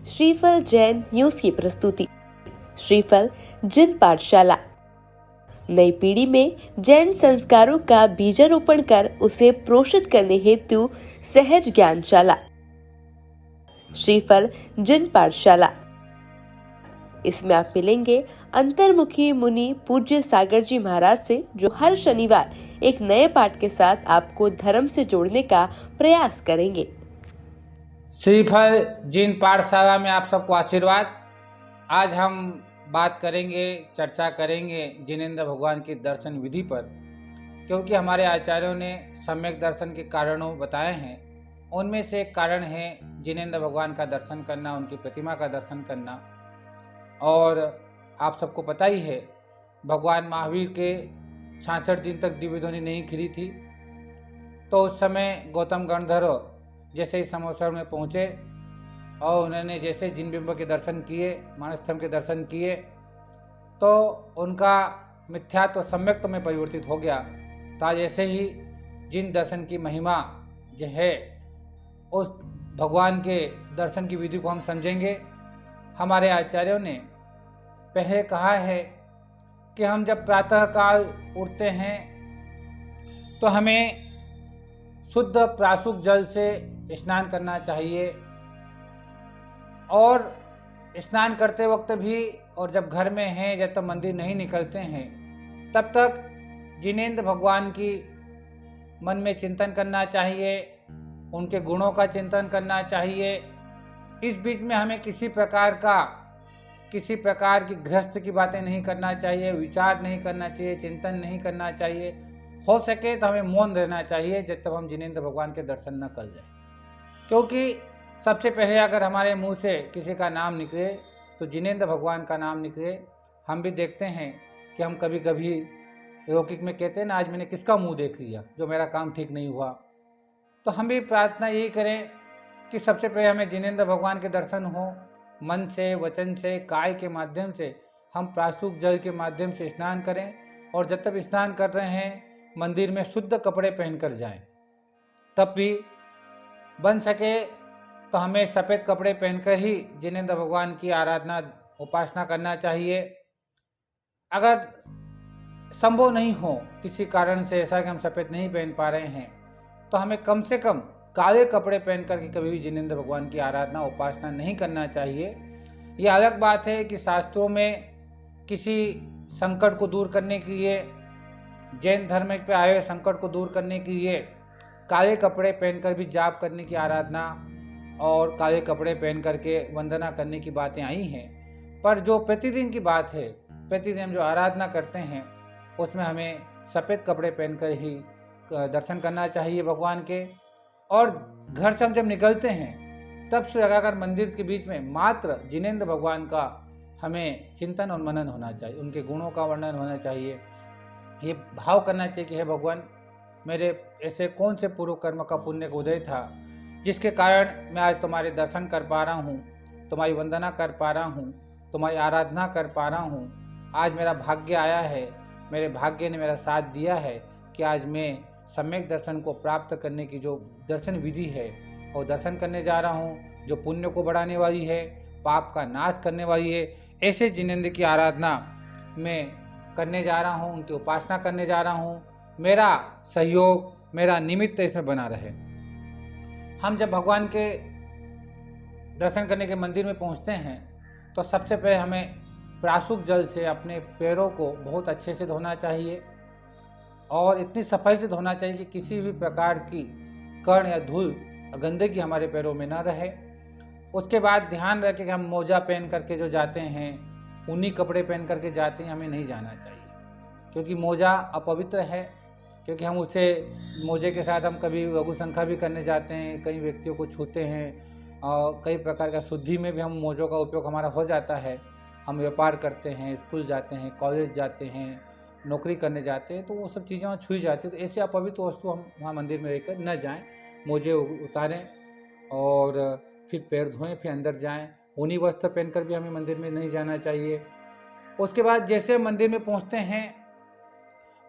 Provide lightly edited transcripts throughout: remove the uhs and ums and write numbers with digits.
श्रीफल जैन न्यूज की प्रस्तुति। श्रीफल जिन पाठशाला नई पीढ़ी में जैन संस्कारों का बीजारोपण कर उसे प्रोषित करने हेतु सहज ज्ञानशाला। श्रीफल जिन पाठशाला, इसमें आप मिलेंगे अंतर्मुखी मुनि पूज्य सागर जी महाराज से, जो हर शनिवार एक नए पाठ के साथ आपको धर्म से जोड़ने का प्रयास करेंगे। श्रीफल जिन पाठशाला में आप सबको आशीर्वाद। आज हम बात करेंगे, चर्चा करेंगे जिनेंद्र भगवान की दर्शन विधि पर, क्योंकि हमारे आचार्यों ने सम्यक दर्शन के कारणों बताए हैं। उनमें से एक कारण है जिनेंद्र भगवान का दर्शन करना, उनकी प्रतिमा का दर्शन करना। और आप सबको पता ही है, भगवान महावीर के 66 दिन तक दिव्य ध्वनि नहीं खिली थी। तो उस समय गौतम गणधर जैसे ही समोसर में पहुँचे और उन्होंने जैसे जिन बिंब के दर्शन किए, मानस्तंभ के दर्शन किए, तो उनका मिथ्यात्व सम्यक्त्व में परिवर्तित हो गया। तो आज ऐसे ही जिन दर्शन की महिमा जो है, उस भगवान के दर्शन की विधि को हम समझेंगे। हमारे आचार्यों ने पहले कहा है कि हम जब प्रातःकाल उठते हैं तो हमें शुद्ध प्राशुक जल से स्नान करना चाहिए, और स्नान करते वक्त भी, और जब घर में हैं, जब तक मंदिर नहीं निकलते हैं, तब तक जिनेंद्र भगवान की मन में चिंतन करना चाहिए, उनके गुणों का चिंतन करना चाहिए। इस बीच में हमें किसी प्रकार की गृहस्थ की बातें नहीं करना चाहिए, विचार नहीं करना चाहिए, चिंतन नहीं करना चाहिए। हो सके तो हमें मौन रहना चाहिए जब तक हम जिनेंद्र भगवान के दर्शन न कर जाए, क्योंकि सबसे पहले अगर हमारे मुंह से किसी का नाम निकले तो जिनेंद्र भगवान का नाम निकले। हम भी देखते हैं कि हम कभी कभी लौकिक में कहते हैं ना, आज मैंने किसका मुंह देख लिया, जो मेरा काम ठीक नहीं हुआ। तो हम भी प्रार्थना यही करें कि सबसे पहले हमें जिनेंद्र भगवान के दर्शन हो, मन से, वचन से, काय के माध्यम से। हम प्राशुक जल के माध्यम से स्नान करें, और जब तक स्नान कर रहे हैं मंदिर में शुद्ध कपड़े पहनकर जाएं। तब भी बन सके तो हमें सफ़ेद कपड़े पहनकर ही जिनेंद्र भगवान की आराधना, उपासना करना चाहिए। अगर संभव नहीं हो किसी कारण से ऐसा कि हम सफ़ेद नहीं पहन पा रहे हैं, तो हमें कम से कम काले कपड़े पहन करके कभी भी जिनेंद्र भगवान की आराधना, उपासना नहीं करना चाहिए। ये अलग बात है कि शास्त्रों में किसी संकट को दूर करने के लिए, जैन धर्म पे आए हुए संकट को दूर करने के लिए काले कपड़े पहनकर भी जाप करने की, आराधना और काले कपड़े पहन करके वंदना करने की बातें आई हैं। पर जो प्रतिदिन की बात है, प्रतिदिन हम जो आराधना करते हैं, उसमें हमें सफ़ेद कपड़े पहनकर ही दर्शन करना चाहिए भगवान के। और घर से हम जब निकलते हैं तब से लगाकर मंदिर के बीच में मात्र जिनेंद्र भगवान का हमें चिंतन और मनन होना चाहिए, उनके गुणों का वर्णन होना चाहिए। ये भाव करना चाहिए कि हे भगवान, मेरे ऐसे कौन से पूर्व कर्म का पुण्य का उदय था जिसके कारण मैं आज तुम्हारे दर्शन कर पा रहा हूँ, तुम्हारी वंदना कर पा रहा हूँ, तुम्हारी आराधना कर पा रहा हूँ। आज मेरा भाग्य आया है, मेरे भाग्य ने मेरा साथ दिया है कि आज मैं सम्यक दर्शन को प्राप्त करने की जो दर्शन विधि है वो दर्शन करने जा रहा हूँ, जो पुण्य को बढ़ाने वाली है, पाप का नाश करने वाली है। ऐसे जिनेंद्र की आराधना में करने जा रहा हूँ, उनकी उपासना करने जा रहा हूँ। मेरा सहयोग, मेरा निमित्त इसमें बना रहे। हम जब भगवान के दर्शन करने के मंदिर में पहुँचते हैं तो सबसे पहले हमें प्राशुक जल से अपने पैरों को बहुत अच्छे से धोना चाहिए, और इतनी सफाई से धोना चाहिए कि किसी भी प्रकार की कण या धूल, गंदगी हमारे पैरों में ना रहे। उसके बाद ध्यान रखें कि हम मोजा पहन करके जो जाते हैं, ऊनी कपड़े पहन करके जाते हैं, हमें नहीं जाना चाहिए, क्योंकि मोजा अपवित्र है। क्योंकि हम उसे, मोजे के साथ हम कभी लघु संख्या भी करने जाते हैं, कई व्यक्तियों को छूते हैं, और कई प्रकार का शुद्धि में भी हम मोजों का उपयोग हमारा हो जाता है। हम व्यापार करते हैं, स्कूल जाते हैं, कॉलेज जाते हैं, नौकरी करने जाते हैं, तो वो सब चीज़ें वहाँ छुई जाती है। तो ऐसे अपवित्र वस्तु हम वहाँ मंदिर में रहकर न जाएं। मोजे उतारें और फिर पैर धोएं, फिर अंदर जाएं। ऊनी वस्त्र पहनकर भी हमें मंदिर में नहीं जाना चाहिए। उसके बाद जैसे मंदिर में पहुँचते हैं,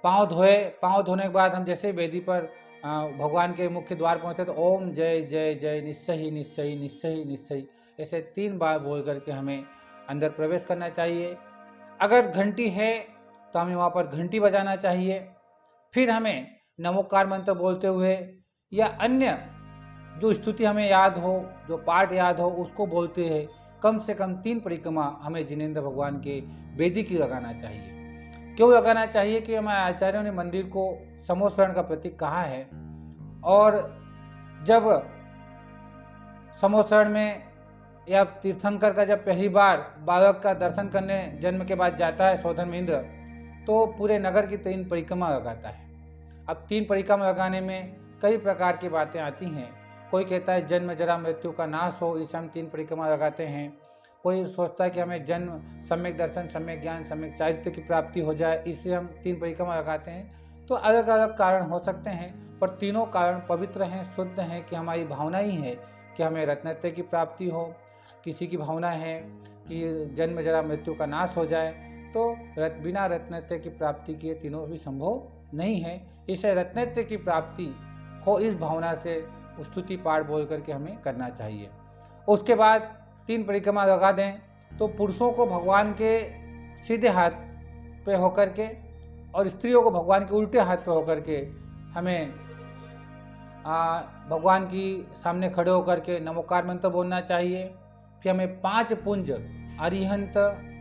पाँव धोए, पाँव धोने के बाद हम जैसे वेदी पर भगवान के मुख्य द्वार पहुँचे तो ओम जय जय जय निश्चयी निश्चयी निश्चयी निश्चयी, ऐसे 3 बार बोल करके हमें अंदर प्रवेश करना चाहिए। अगर घंटी है तो हमें वहाँ पर घंटी बजाना चाहिए। फिर हमें नमोकार मंत्र बोलते हुए या अन्य जो स्तुति हमें याद हो, जो पाठ याद हो, उसको बोलते हैं कम से कम 3 परिक्रमा हमें जिनेंद्र भगवान के वेदी की लगाना चाहिए। क्यों लगाना चाहिए कि हमारे आचार्यों ने मंदिर को समोसरण का प्रतीक कहा है, और जब समोसरण में या तीर्थंकर का जब पहली बार बालक का दर्शन करने जन्म के बाद जाता है सौधर्म इंद्र, तो पूरे नगर की 3 परिक्रमा लगाता है। अब 3 परिक्रमा लगाने में कई प्रकार की बातें आती हैं। कोई कहता है जन्म जरा मृत्यु का नाश हो, इससे हम 3 परिक्रमा लगाते हैं। कोई सोचता है कि हमें जन्म, सम्यक दर्शन, सम्यक ज्ञान, सम्यक चारित्र की प्राप्ति हो जाए, इससे हम 3 परिक्रमा लगाते हैं। तो अलग अलग कारण हो सकते हैं, पर तीनों कारण पवित्र हैं, शुद्ध हैं, कि हमारी भावना ही है कि हमें रत्नत्रय की प्राप्ति हो। किसी की भावना है कि जन्म जरा मृत्यु का नाश हो जाए, तो बिना रत्नत्रय की प्राप्ति किए तीनों भी संभव नहीं है। इसे रत्नत्रय की प्राप्ति हो, इस भावना से स्तुति पाठ बोल करके हमें करना चाहिए। उसके बाद 3 परिक्रमा लगा दें तो पुरुषों को भगवान के सीधे हाथ पे होकर के और स्त्रियों को भगवान के उल्टे हाथ पे होकर के हमें भगवान की सामने खड़े होकर के नमोकार मंत्र बोलना चाहिए। फिर हमें 5 पुंज अरिहंत,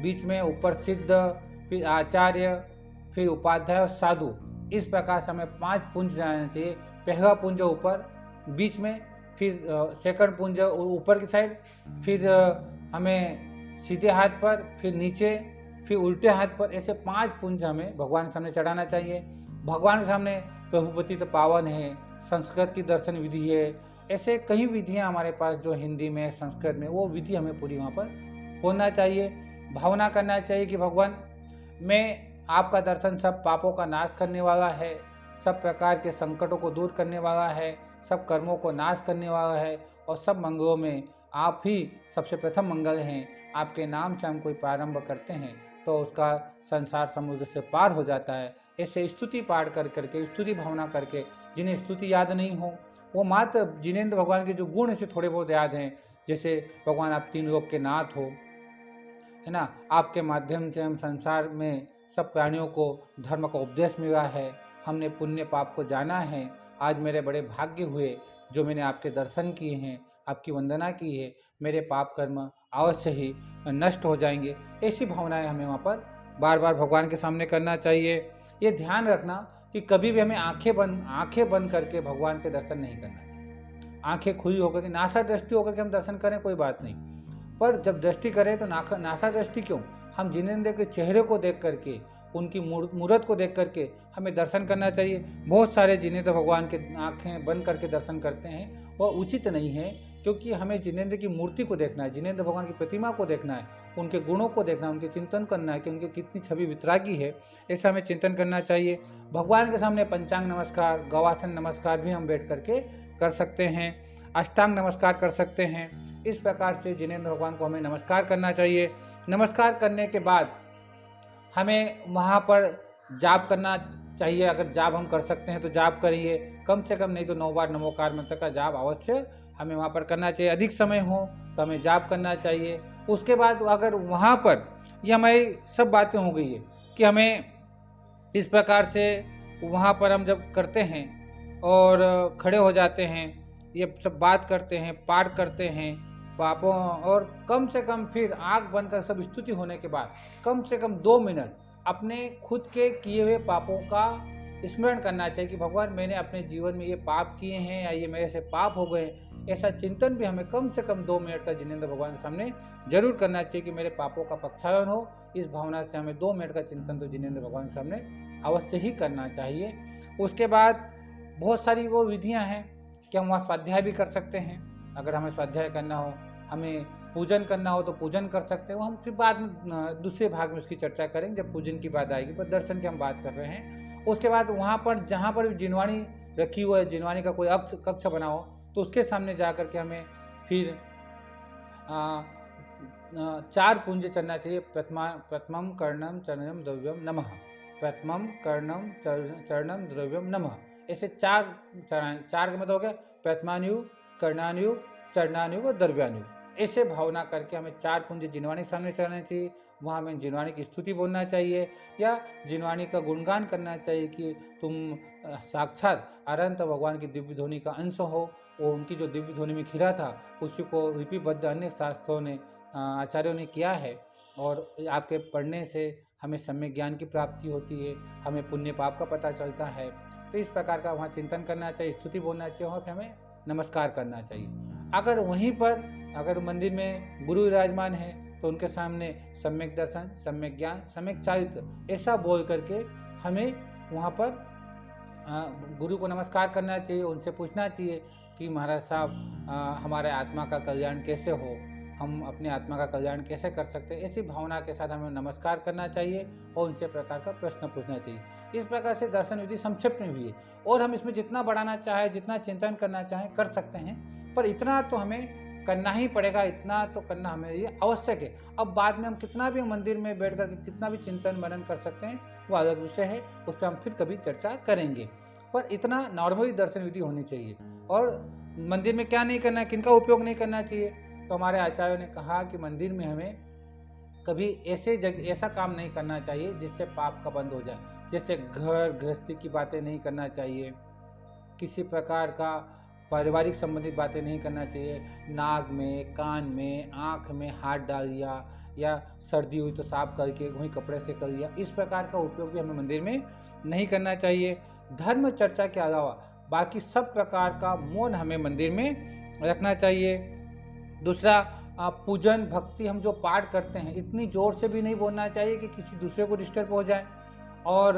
बीच में ऊपर सिद्ध, फिर आचार्य, फिर उपाध्याय और साधु, इस प्रकार से हमें 5 पुंज जाना चाहिए। पहला पुंज ऊपर, बीच में, फिर सेकंड पुंज ऊपर की साइड, फिर हमें सीधे हाथ पर, फिर नीचे, फिर उल्टे हाथ पर, ऐसे 5 पुंज हमें भगवान के सामने चढ़ाना चाहिए। भगवान के सामने प्रभुपति तो पावन है, संस्कृत की दर्शन विधि है, ऐसे कई विधियां हमारे पास जो हिंदी में, संस्कृत में, वो विधि हमें पूरी वहाँ पर बोलना चाहिए। भावना करना चाहिए कि भगवान, मैं आपका दर्शन सब पापों का नाश करने वाला है, सब प्रकार के संकटों को दूर करने वाला है, सब कर्मों को नाश करने वाला है, और सब मंगलों में आप ही सबसे प्रथम मंगल हैं। आपके नाम से हम कोई प्रारंभ करते हैं तो उसका संसार समुद्र से पार हो जाता है। ऐसे स्तुति पाठ कर करके, स्तुति भावना करके, जिन्हें स्तुति याद नहीं हो, वो मात्र जिनेंद्र भगवान के जो गुण से थोड़े बहुत याद हैं, जैसे भगवान आप 3 लोक के नाथ हो, है ना, आपके माध्यम से हम संसार में सब प्राणियों को धर्म का उपदेश मिला है, हमने पुण्य पाप को जाना है, आज मेरे बड़े भाग्य हुए जो मैंने आपके दर्शन किए हैं, आपकी वंदना की है, मेरे पाप कर्म अवश्य ही नष्ट हो जाएंगे। ऐसी भावनाएं हमें वहाँ पर बार बार भगवान के सामने करना चाहिए। ये ध्यान रखना कि कभी भी हमें आंखें बंद करके भगवान के दर्शन नहीं करना चाहिए। आंखें खुली होकर के, नासा दृष्टि होकर के हम दर्शन करें कोई बात नहीं, पर जब दृष्टि करें तो नासा दृष्टि क्यों, हम जिनेंद्र के चेहरे को देख करके, उनकी मूर्त को देख करके हमें दर्शन करना चाहिए। बहुत सारे जिनेंद्र भगवान के आंखें बंद करके दर्शन करते हैं, वह उचित नहीं है, क्योंकि हमें जिनेंद्र की मूर्ति को देखना है, जिनेंद्र भगवान की प्रतिमा को देखना है, उनके गुणों को देखना है, उनके चिंतन करना है कि उनकी कितनी छवि वितरागी है, ऐसा हमें चिंतन करना चाहिए। भगवान के सामने पंचांग नमस्कार, गवासन नमस्कार भी हम बैठ करके कर सकते हैं, अष्टांग नमस्कार कर सकते हैं। इस प्रकार से जिनेंद्र भगवान को हमें नमस्कार करना चाहिए। नमस्कार करने के बाद हमें वहाँ पर जाप करना चाहिए। अगर जाप हम कर सकते हैं तो जाप करिए, कम से कम नहीं तो 9 बार नमोकार मंत्र का जाप अवश्य हमें वहाँ पर करना चाहिए। अधिक समय हो तो हमें जाप करना चाहिए। उसके बाद अगर वहाँ पर ये हमारी सब बातें हो गई है कि हमें इस प्रकार से वहाँ पर हम जब करते हैं और खड़े हो जाते हैं, ये सब बात करते हैं, पाठ करते हैं पापों, और कम से कम फिर आँख बंद कर सब स्तुति होने के बाद कम से कम 2 मिनट अपने खुद के किए हुए पापों का स्मरण करना चाहिए कि भगवान मैंने अपने जीवन में ये पाप किए हैं या ये मेरे से पाप हो गए। ऐसा चिंतन भी हमें कम से कम 2 मिनट का जिनेंद्र भगवान के सामने जरूर करना चाहिए कि मेरे पापों का प्रक्षालन हो। इस भावना से हमें 2 मिनट का चिंतन तो जिनेंद्र भगवान के सामने अवश्य ही करना चाहिए। उसके बाद बहुत सारी वो विधियाँ हैं कि हम वहाँ स्वाध्याय भी कर सकते हैं। अगर हमें स्वाध्याय करना हो, हमें पूजन करना हो तो पूजन कर सकते हो। हम फिर बाद में दूसरे भाग में उसकी चर्चा करेंगे जब पूजन की बात आएगी, पर दर्शन की हम बात कर रहे हैं। उसके बाद वहाँ पर जहाँ पर जिनवाणी रखी हुई है, जिनवाणी का कोई कक्ष बना हो, तो उसके सामने जा कर के हमें फिर 4 पुंज चढ़ना चाहिए। प्रथमम कर्णम चरणम द्रव्यम नमः, प्रथमम कर्णम चरणम द्रव्यम नमः, ऐसे 4 का मतलब हो गया प्रथमान्यु, कर्णान्यु, चरणान्यु और द्रव्यान्यु। ऐसे भावना करके हमें 4 कुंज जिनवानी सामने चढ़ाना चाहिए। वहाँ हमें जिनवानी की स्तुति बोलना चाहिए या जिनवानी का गुणगान करना चाहिए कि तुम साक्षात अनंत भगवान की दिव्य ध्वनि का अंश हो। वो उनकी जो दिव्य ध्वनि में खिला था उसी को लिपिबद्ध अन्य शास्त्रों ने आचार्यों ने किया है और आपके पढ़ने से हमें सम्यक ज्ञान की प्राप्ति होती है, हमें पुण्य पाप का पता चलता है। तो इस प्रकार का वहाँ चिंतन करना चाहिए, स्तुति बोलना चाहिए और फिर हमें नमस्कार करना चाहिए। अगर वहीं पर अगर मंदिर में गुरु विराजमान है तो उनके सामने सम्यक दर्शन, सम्यक ज्ञान, सम्यक चारित्र ऐसा बोल करके हमें वहाँ पर गुरु को नमस्कार करना चाहिए, उनसे पूछना चाहिए कि महाराज साहब हमारे आत्मा का कल्याण कैसे हो, हम अपने आत्मा का कल्याण कैसे कर सकते हैं। ऐसी भावना के साथ हमें नमस्कार करना चाहिए और उनसे प्रकार का प्रश्न पूछना चाहिए। इस प्रकार से दर्शन विधि संक्षिप्त में भी है और हम इसमें जितना बढ़ाना चाहे, जितना चिंतन करना चाहें कर सकते हैं, पर इतना तो हमें करना ही पड़ेगा, इतना तो करना हमें ये आवश्यक है। अब बाद में हम कितना भी मंदिर में बैठ कर कितना भी चिंतन मनन कर सकते हैं वो अलग विषय है, उस पर हम फिर कभी चर्चा करेंगे। पर इतना नॉर्मली दर्शन विधि होनी चाहिए। और मंदिर में क्या नहीं करना है, किनका उपयोग नहीं करना चाहिए, तो हमारे आचार्यों ने कहा कि मंदिर में हमें कभी ऐसा काम नहीं करना चाहिए जिससे पाप का बंद हो जाए। जैसे घर गृहस्थी की बातें नहीं करना चाहिए, किसी प्रकार का पारिवारिक संबंधित बातें नहीं करना चाहिए, नाक में, कान में, आँख में हाथ डाल दिया या सर्दी हुई तो साफ करके वहीं कपड़े से कर लिया, इस प्रकार का उपयोग भी हमें मंदिर में नहीं करना चाहिए। धर्म चर्चा के अलावा बाकी सब प्रकार का मौन हमें मंदिर में रखना चाहिए। दूसरा, पूजन भक्ति हम जो पाठ करते हैं इतनी जोर से भी नहीं बोलना चाहिए कि किसी दूसरे को डिस्टर्ब हो जाए और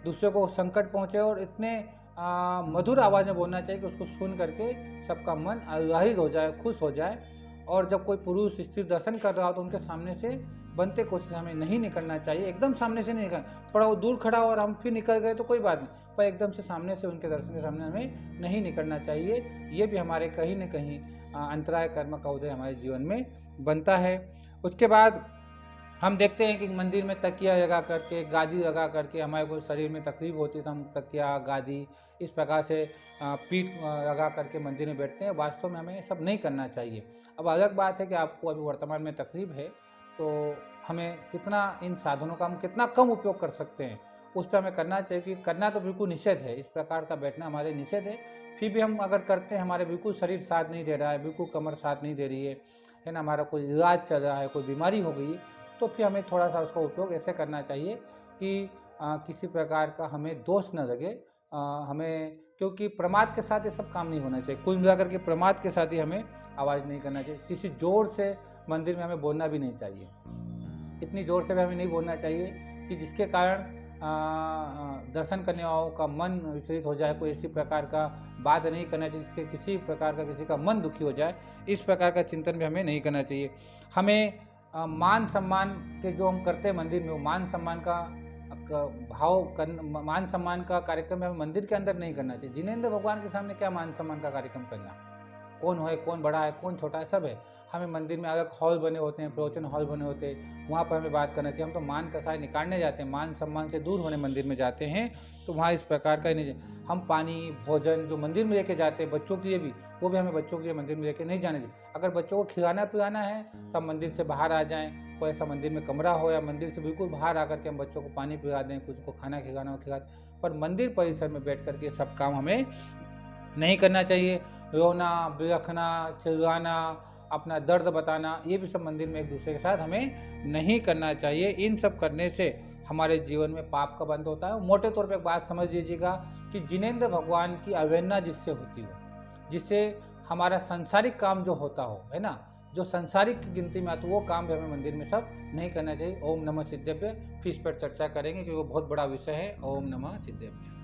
दूसरे को संकट पहुंचे, और इतने मधुर आवाज़ में बोलना चाहिए कि उसको सुन करके सबका मन आह्लादित हो जाए, खुश हो जाए। और जब कोई पुरुष स्त्री दर्शन कर रहा हो तो उनके सामने से बनते कोशिश हमें नहीं निकलना चाहिए, एकदम सामने से नहीं निकलना। थोड़ा वो दूर खड़ा हो और हम फिर निकल गए तो कोई बात नहीं, पर एकदम से सामने से उनके दर्शन के सामने हमें नहीं निकलना चाहिए। ये भी हमारे कहीं न कहीं अंतराय कर्म का उदय हमारे जीवन में बनता है। उसके बाद हम देखते हैं कि मंदिर में तकिया लगा करके, गादी लगा करके हमारे को शरीर में तकलीफ होती है तो हम तकिया, गादी इस प्रकार से पीठ लगा करके मंदिर में बैठते हैं। वास्तव में हमें सब नहीं करना चाहिए। अब अलग बात है कि आपको अभी वर्तमान में तकलीफ है तो हमें कितना इन साधनों का हम कितना कम उपयोग कर सकते हैं उस पर हमें करना चाहिए, कि करना तो बिल्कुल निषेध है, इस प्रकार का बैठना हमारे निषेध है। फिर भी हम अगर करते हैं, हमारे बिल्कुल शरीर साथ नहीं दे रहा है, बिल्कुल कमर साथ नहीं दे रही है ना, हमारा कोई इलाज चल रहा है, कोई बीमारी हो गई, तो फिर हमें थोड़ा सा उसका उपयोग ऐसे करना चाहिए कि किसी प्रकार का हमें दोष न लगे, हमें, क्योंकि प्रमाद के साथ ये सब काम नहीं होना चाहिए। कुल मिलाकर के प्रमाद के साथ ही हमें आवाज़ नहीं करना चाहिए। किसी जोर से मंदिर में हमें बोलना भी नहीं चाहिए, इतनी जोर से भी हमें नहीं बोलना चाहिए कि जिसके कारण दर्शन करने वालों का मन विचलित हो जाए। कोई इसी प्रकार का बात नहीं करना चाहिए जिसके किसी प्रकार का किसी का मन दुखी हो जाए, इस प्रकार का चिंतन भी हमें नहीं करना चाहिए। हमें मान सम्मान के जो हम करते हैं मंदिर में, वो मान सम्मान का मान सम्मान का कार्यक्रम हमें मंदिर के अंदर नहीं करना चाहिए। जिनेंद्र भगवान के सामने क्या मान सम्मान का कार्यक्रम करना, कौन है, कौन बड़ा है, कौन छोटा है, सब है। हमें मंदिर में अलग हॉल बने होते हैं, प्रवचन हॉल बने होते हैं, वहाँ पर हमें बात करना चाहिए। हम तो मान का साय निकालने जाते हैं, मान सम्मान से दूर होने मंदिर में जाते हैं, तो वहाँ इस प्रकार का ही नहीं। हम पानी भोजन जो मंदिर में लेके जाते हैं बच्चों के लिए भी, वो भी हमें बच्चों के लिए मंदिर में लेके नहीं जाने चाहिए। अगर बच्चों को खिलाना पिलाना है तो हम मंदिर से बाहर आ जाएँ, कोई ऐसा मंदिर में कमरा हो या मंदिर से बिल्कुल बाहर आकर के हम बच्चों को पानी पिला दें, कुछ को खाना खिलाना हो खिला दें, पर मंदिर परिसर में बैठ करके सब काम हमें नहीं करना चाहिए। रोना, बिलखना, चिल्लाना, अपना दर्द बताना, ये भी सब मंदिर में एक दूसरे के साथ हमें नहीं करना चाहिए। इन सब करने से हमारे जीवन में पाप का बंद होता है। मोटे तौर पे एक बात समझ लीजिएगा कि जिनेंद्र भगवान की अवहेलना जिससे होती हो, जिससे हमारा सांसारिक काम जो होता हो, है ना, जो सांसारिक की गिनती में आता है, वो काम भी हमें मंदिर में सब नहीं करना चाहिए। ओम नमः सिद्धेभ्य, फिर इस पर चर्चा करेंगे क्योंकि वो बहुत बड़ा विषय है। ओम नमः सिद्धेभ्य।